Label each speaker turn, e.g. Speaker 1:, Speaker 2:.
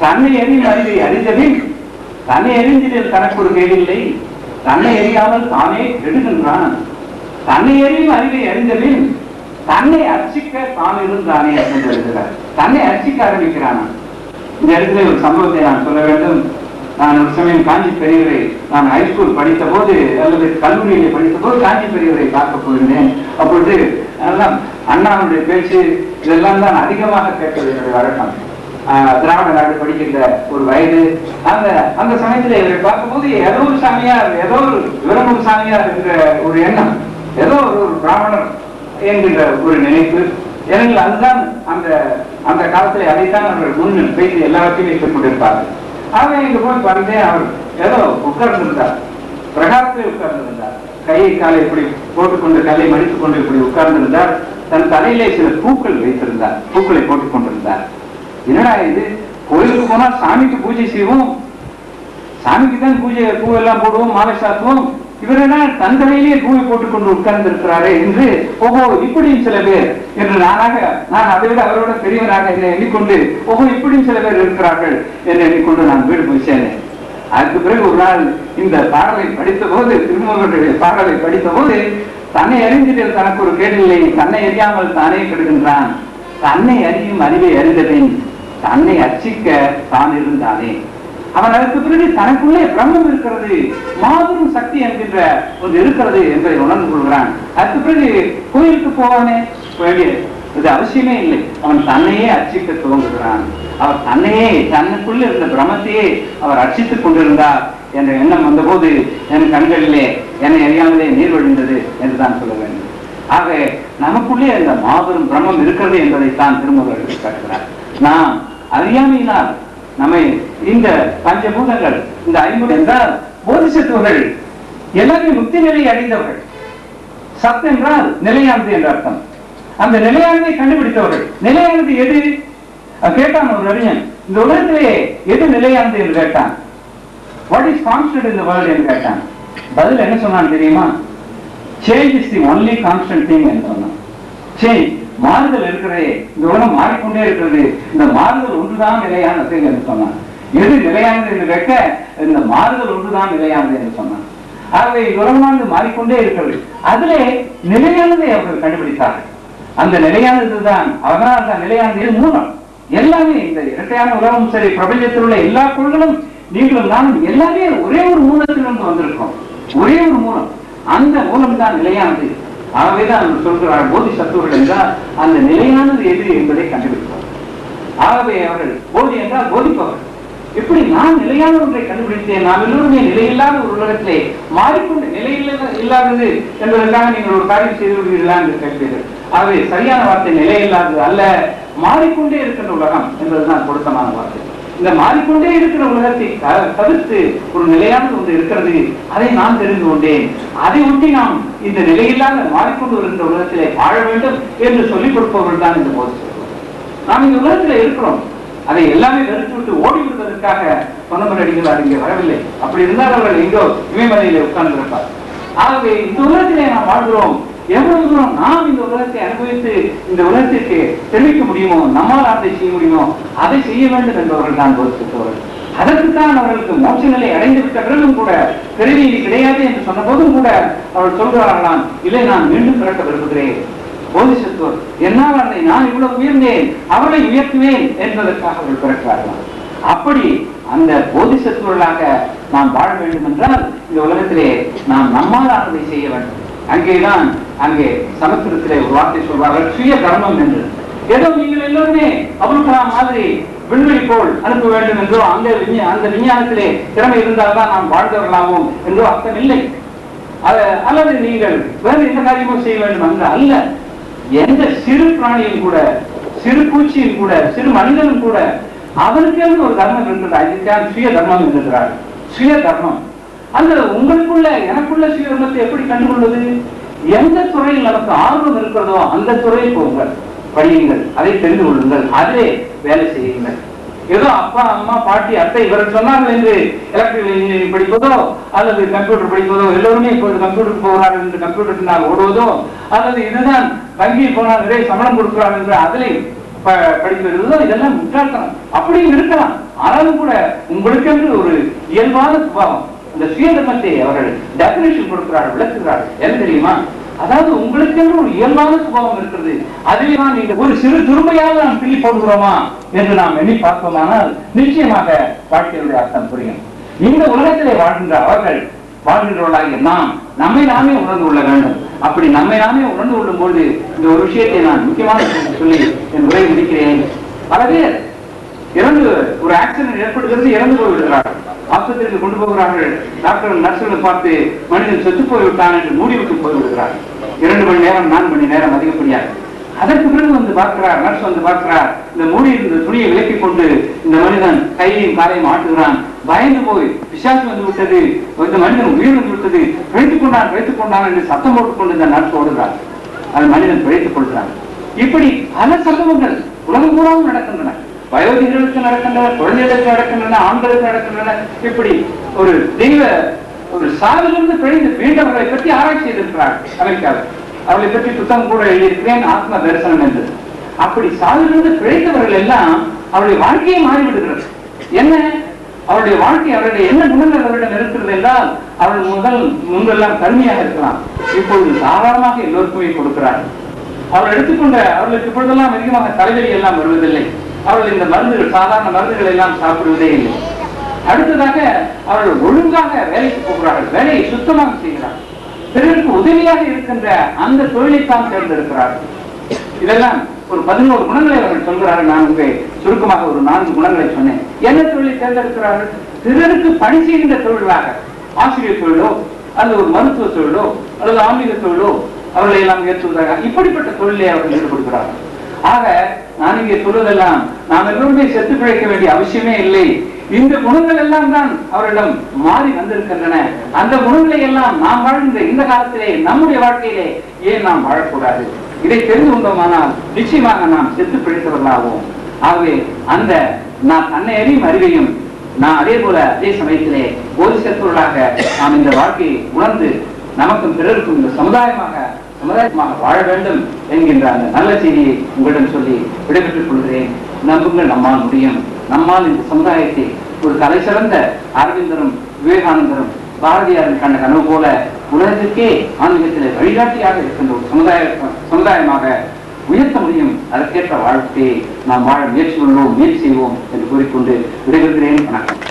Speaker 1: தன்னை அறியும் அறிவை அறிந்தபின் தன்னை அறிந்ததில் தனக்கு ஒரு கேடில்லை, தன்னை அறியாமல் தானே கெடுகின்றான். தன்னை அறியும் அறிவை அறிந்தபின் தன்னை அர்ச்சிக்க தான் இருந்தானே என்று எழுதுகிறார். தன்னை அர்ச்சிக்க ஆரம்பிக்கிறான். இந்த இடத்துல ஒரு சம்பவத்தை நான் சொல்ல வேண்டும். நான் ஒரு சமயம் காஞ்சி பெரியவரை, நான் ஹைஸ்கூல் படித்த போது அல்லது கல்லூரியிலே படித்த போது காஞ்சி பெரியவரை பார்க்க போயிருந்தேன். அப்பொழுது அதெல்லாம் அண்ணாவுடைய பேச்சு இதெல்லாம் தான் அதிகமாக கேட்பது என்னுடைய வழக்கம். திராவிட நாடு படிக்கின்ற ஒரு வயது. அந்த சமயத்தில் இவரை பார்க்கும்போது ஏதோ ஒரு சாமியார், ஏதோ ஒரு விவரமும் சாமியார் என்ற ஒரு எண்ணம், ஏதோ ஒரு பிராமணர் என்கின்ற ஒரு நினைப்பு. ஏனெனில் அதுதான் அந்த காலத்தில் அதைத்தான் அவர்கள் முன் பேசி எல்லாவற்றையும் வைத்துக் கொண்டிருப்பார்கள். ஆக இங்கு போய் பார்த்தேன், அவர் ஏதோ உட்கார்ந்திருந்தார், பிரகாரத்தில் உட்கார்ந்திருந்தார். கையை காலை இப்படி போட்டுக்கொண்டு கல்லை மடித்துக் கொண்டு இப்படி உட்கார்ந்திருந்தார். தன் தலையிலே சில பூக்கள் வைத்திருந்தார், பூக்களை போட்டுக் கொண்டிருந்தார். என்னடா இது, கோயிலுக்கு போனா சாமிக்கு பூஜை செய்வோம், சாமிக்கு தான் பூஜை பூவெல்லாம் போடுவோம், மாலை சாத்துவோம், இவரென தன் தலையிலே பூவை போட்டுக் கொண்டு உட்கார்ந்து இருக்கிறாரே என்று ஓஹோ இப்படியும் சில பேர் என்று நான் அதை விட அவரோட பெரியவராக என்னை எண்ணிக்கொண்டு ஓஹோ இப்படியும் சில பேர் இருக்கிறார்கள் என்று எண்ணிக்கொண்டு நான் வீடு போய் சேர்ந்தேன். அதுக்கு பிறகு ஒரு நாள் இந்த பாடலை படித்த போது, திருமூலருடைய பாடலை படித்த போது, தன்னை அறிந்ததில் தனக்கு ஒரு கேடில்லை, தன்னை அறியாமல் தானே கெடுகின்றான், தன்னை அறியும் அறிவை அறிந்தபின் தன்னை அர்ச்சிக்க தான் இருந்தானே. அவன் அதற்கு பிறகு தனக்குள்ளே பிரம்மம் இருக்கிறது, மாபெரும் சக்தி என்கின்ற ஒன்று இருக்கிறது என்பதை உணர்ந்து கொள்கிறான். அதற்கு பிறகு கோயிலுக்கு போவானே வேண்டிய இது அவசியமே இல்லை. அவன் தன்னையே அர்ச்சிக்க துவங்குகிறான். அவர் தன்னையே, தன்னுக்குள்ள இருந்த பிரம்மத்தையே அவர் அர்ச்சித்துக் கொண்டிருந்தார் என்ற எண்ணம் வந்தபோது என் கண்களிலே என்னை அறியாமலே நீர் வழிந்தது என்றுதான் சொல்ல வேண்டும். ஆக நமக்குள்ளே அந்த மாபெரும் பிரம்மம் இருக்கிறது என்பதைத்தான் திருமூலர் எடுத்து காட்டுகிறார். நாம் அறியாமையினால் நம்மை இந்த பஞ்சபூதங்கள், இந்த ஐம்பது என்றால் போதிசத்துவர்கள் எல்லாமே முக்தி நிலையை அடைந்தவர்கள். சத் என்றால் நிலையானது என்ற அர்த்தம். அந்த நிலையானதை கண்டுபிடித்தவர்கள். நிலையானது எது கேட்டான் ஒரு அறிஞன், இந்த உலகத்திலே எது நிலையானது என்று கேட்டான். What is constant in the world என்று கேட்டான். பதில் என்ன சொன்னான் தெரியுமா? Change is the only constant thing என்று சொன்னான். சேஞ்ச், மாறுதல் இருக்கிறதே, இந்த உலகம் மாறிக்கொண்டே இருக்கிறது, இந்த மாறுதல் ஒன்றுதான் நிலையானது என்று சொன்னான். எது நிலையானது என்று கேட்க இந்த மாறுதல் ஒன்றுதான் நிலையானது என்று சொன்னான். ஆகவே இந்த உலகமானது மாறிக்கொண்டே இருக்கிறது, அதிலே நிலையானதை அவர்கள் கண்டுபிடித்தார்கள். அந்த நிலையானதுதான், அதனால் தான் நிலையானது மூலம் எல்லாமே. இந்த இரட்டையான உலகம் சரி, பிரபஞ்சத்தில் உள்ள எல்லா பொருள்களும் நீங்களும் நானும் எல்லாமே ஒரே ஒரு மூலத்திலிருந்து வந்திருக்கோம். ஒரே ஒரு மூலம், அந்த மூலம் தான் நிலையானது. ஆகவேதான் சொல்கிறார் போதி சத்துவர்கள் என்றால் அந்த நிலையானது எது என்பதை கண்டுபிடிப்பார். ஆகவே அவர்கள் போதி என்றால் போதிப்பவர். இப்படி நான் நிலையான ஒன்றை கண்டுபிடித்தேன், நாம் எல்லோருமே நிலையில்லாத ஒரு உலகத்திலே மாறிக்கொண்டு நிலையில்லாதது என்பதற்காக நீங்கள் ஒரு காரியம் செய்து விடுவீர்களா என்று கேட்பீர்கள். ஆகவே சரியான வார்த்தை நிலையில்லாதது அல்ல, மாறிக்கொண்டே இருக்கின்ற உலகம் என்பதுதான் பொருத்தமான வார்த்தை. இந்த மாறிக்கொண்டே இருக்கிற உலகத்தை தவிர்த்து ஒரு நிலையானது ஒன்று இருக்கிறது, அதை நான் தெரிந்து கொண்டேன். அதை ஒட்டி நாம் இந்த நிலையில்லாத மாறிக்கொண்டு வருகின்ற உலகத்திலே வாழ வேண்டும் என்று சொல்லிக் கொடுப்பவர்கள் தான் இந்த போது. நாம் இந்த உலகத்தில் இருக்கிறோம், அதை எல்லாமே வெறுத்து விட்டு ஓடி விடுவதற்காக சொன்னவர் அடிக்கிறார் இங்கே வரவில்லை. அப்படி இருந்தால் அவர்கள் எங்கோ இமயமலையிலே உட்கார்ந்து இருப்பார். ஆகவே இந்த உலகத்திலே நாம் வாழ்கிறோம். எவ்வளவு தூரம் நாம் இந்த உலகத்தை அனுபவித்து இந்த உலகத்திற்கு தெரிவிக்க முடியுமோ, நம்மால் அதை செய்ய முடியுமோ அதை செய்ய வேண்டும் என்பவர்கள் தான் போதித்தவர்கள். அதற்குத்தான் அவர்களுக்கு மோட்ச நிலை அடைந்து விட்ட பிறகும் கூட பிறவி கிடையாது என்று சொன்ன போதும் கூட அவர்கள் சொல்கிறார்களாம், இல்லை நான் மீண்டும் பிறக்க விரும்புகிறேன். போதிசத்துவர் என்னால் அதை நான் இவ்வளவு உயர்ந்தேன், அவளை உயர்த்துவேன் என்பதற்காக அவர்கள் பிறக்கிறார்களாம். அப்படி அந்த போதிசத்துவர்களாக நாம் வாழ வேண்டும் என்றால் இந்த உலகத்திலே நாம் நம்மால் அதை செய்ய வேண்டும். அங்கேதான் அங்கே சமஸ்கிருதத்திலே ஒரு வார்த்தை சொல்வார்கள், சுய தர்மம் என்று. ஏதோ நீங்கள் எல்லோருமே அப்துல் கலாம் மாதிரி விண்வெளி போல் அனுப்ப வேண்டும் என்றோ, அந்த விஞ்ஞானத்திலே திறமை இருந்தால்தான் நாம் வாழ்ந்தவர்களாகும் என்றோ அர்த்தம் இல்லை. அல்லது நீங்கள் வேறு எந்த காரியமும் செய்ய வேண்டும் என்று அல்ல. எந்த சிறு பிராணியும் கூட, சிறு பூச்சியும் கூட, சிறு மனிதனும் கூட அவருக்கு ஒரு தர்மம் இருக்கிறது. அதுக்கான சுய தர்மம் என்கிறார். சுய தர்மம் அந்த உங்களுக்குள்ள எனக்குள்ள சுய தர்மத்தை எப்படி கண்டுகொள்வது? எந்த துறையில் நமக்கு ஆர்வம் இருக்கிறதோ அந்த துறையில் போங்கள், படியுங்கள், அதை தெரிந்து கொள்ளுங்கள், அதிலே வேலை செய்யுங்கள். ஏதோ அப்பா அம்மா பாட்டி அத்தை இவர்கள் சொன்னார்கள் என்று எலக்ட்ரிக்கல் இன்ஜினியரிங் படிப்பதோ அல்லது கம்ப்யூட்டர் படிப்பதோ, எல்லோருமே இப்போது கம்ப்யூட்டர் போகிறார்கள் என்று கம்ப்யூட்டர் ஓடுவதோ, அல்லது இதுதான் வங்கியில் போனால் நிறைய சம்பளம் கொடுக்கிறார்கள் என்று அதிலே படிப்பதோ, இதெல்லாம் முட்டாள்தனம். அப்படியும் இருக்கலாம். ஆனாலும் கூட உங்களுக்கென்று ஒரு இயல்பான சுபாவம், அந்த சுயதர்மத்தை அவர்கள் டெபினேஷன் கொடுக்கிறார்கள், விளக்குகிறார்கள். என்ன தெரியுமா? அதாவது உங்களுக்கென்று ஒரு இயல்பான சுபாவம் இருக்கிறது. அதிலே தான் நீங்க ஒரு சிறு துருமையாக நாம் கிள்ளி போடுகிறோமா என்று நாம் எண்ணி பார்ப்போமானால் நிச்சயமாக வாழ்க்கையுடைய அர்த்தம் புரியும். இந்த உலகத்திலே வாழ்கின்ற அவர்கள், வாழ்கின்றவர்களாகிய நாம் நம்மை நாமே உணர்ந்து கொள்ள வேண்டும். அப்படி நம்மை நாமே உணர்ந்து கொள்ளும் போது இந்த ஒரு விஷயத்தை நான் முக்கியமான சொல்லி என் உரையை முடிக்கிறேன். பல பேர் இறந்து, ஒரு ஆக்சிடென்ட் ஏற்படுகிறது, இறந்து போய்விடுகிறார்கள். ஆஸ்பத்திரிக்கு கொண்டு போகிறார்கள். டாக்டர் நர்சுகளை பார்த்து மனிதன் செத்து போய்விட்டான் என்று மூடிவிட்டு போய்விடுகிறார்கள். 2 மணி நேரம் 4 மணி நேரம் அதிகப்படியாக. அதற்கு பிறகு வந்து பார்க்கிறார், நர்ஸ் வந்து பார்க்கிறார், இந்த மூடி இருந்த துணியை விலக்கிக் கொண்டு இந்த மனிதன் கையையும் காலையும் ஆட்டுகிறான். பயந்து போய் பிசாசு வந்து விட்டது, இந்த மனிதன் உயிர் வந்து விட்டது, பிழைத்துக் கொண்டான் என்று சத்தம் போட்டுக்கொண்டு இந்த நர்ஸ் ஓடுகிறார். அந்த மனிதன் பிழைத்துக் கொள்கிறான். இப்படி பல சம்பவங்கள் உலகம் பூராவும் நடக்கின்றன. வயோதிகளுக்கு நடக்கின்றன, குழந்தைகளுக்கு நடக்கின்றன, ஆண்களுக்கு நடக்கின்றன. இப்படி ஒரு தெய்வ ஒரு சாவிலிருந்து பிழைந்து மீண்டவர்களை பற்றி ஆராய்ச்சி செய்திருக்கிறார் அமெரிக்காவில். அவர்களை பற்றி புத்தகம் கூட எழுதியிருக்கிறேன், ஆத்ம தரிசனம் என்று. அப்படி சாவிலிருந்து பிழைத்தவர்கள் எல்லாம் அவருடைய வாழ்க்கையை மாறிவிடுகிறது. என்ன அவருடைய வாழ்க்கை, அவருடைய என்ன குணங்கள் அவரிடம் இருக்கிறது என்றால், அவர்கள் முன்பெல்லாம் கருமையாக இருக்கலாம், இப்பொழுது தாராளமாக எல்லோருக்குமே கொடுக்கிறார்கள். அவர்கள் எடுத்துக்கொண்ட அவர்களுக்கு இப்பொழுதெல்லாம் அதிகமாக தலைவலி எல்லாம் வருவதில்லை. அவர்கள் இந்த மருந்துகள், சாதாரண மருந்துகள் எல்லாம் சாப்பிடுவதே இல்லை. அடுத்ததாக அவர்கள் ஒழுங்காக வேலைக்கு போகிறார்கள், வேலையை சுத்தமாக செய்கிறார்கள், பிறருக்கு உதவியாக இருக்கின்ற அந்த தொழிலைத்தான் தேர்ந்தெடுக்கிறார்கள். இதெல்லாம் ஒரு 11 குணங்களை அவர்கள் சொல்கிறார்கள். நான் உங்களை சுருக்கமாக ஒரு 4 குணங்களை சொன்னேன். என்ன தொழிலை தேர்ந்தெடுக்கிறார்கள்? பிறருக்கு பணி செய்கின்ற தொழிலாக, ஆசிரியர் தொழிலோ அல்லது ஒரு மருத்துவ தொழிலோ அல்லது ஆன்மீக தொழிலோ அவர்களை எல்லாம் ஏற்றுவதாக இப்படிப்பட்ட தொழிலை அவர்கள் ஈடுபடுகிறார்கள். ஆக நான் இங்கே சொல்வதெல்லாம் நாம் எல்லோருமே செத்து பிழைக்க வேண்டிய அவசியமே இல்லை. இந்த குணங்கள் எல்லாம் தான் அவரிடம் மாறி வந்திருக்கின்றன. அந்த குணங்களை எல்லாம் நாம் வாழ்கின்ற இந்த காலத்திலே நம்முடைய வாழ்க்கையிலே ஏன் நாம் வாழக்கூடாது? இதை தெரிந்து கொண்டோமானால் நிச்சயமாக நாம் செத்து பிழைத்தவர்களாகவும். ஆகவே அந்த நான் தன்னை அறியும் அறிவையும் நான் அதே சமயத்திலே போதிசத்துவர்களாக நாம் இந்த வாழ்க்கையை உணர்ந்து நமக்கும் பிறருக்கும் இந்த சமுதாயமாக வாழ வேண்டும் என்கின்ற அந்த நல்ல செய்தியை உங்களிடம் சொல்லி விடைபெற்றுக் கொள்கிறேன். நம்புங்கள், நம்மால் முடியும். நம்மால் இந்த சமுதாயத்தை ஒரு தலை சிறந்த அரவிந்தரும் விவேகானந்தரும் பாரதியாரும் கண்ட கனவு போல உலகத்திற்கே ஆன்மீகத்திலே வழிகாட்டியாக இருக்கின்ற ஒரு சமுதாயமாக உயர்த்த முடியும். அதற்கேற்ற வாழ்க்கையை நாம் வாழ முயற்சி செய்வோம் என்று கூறிக்கொண்டு விடைபெறுகிறேன். வணக்கம்.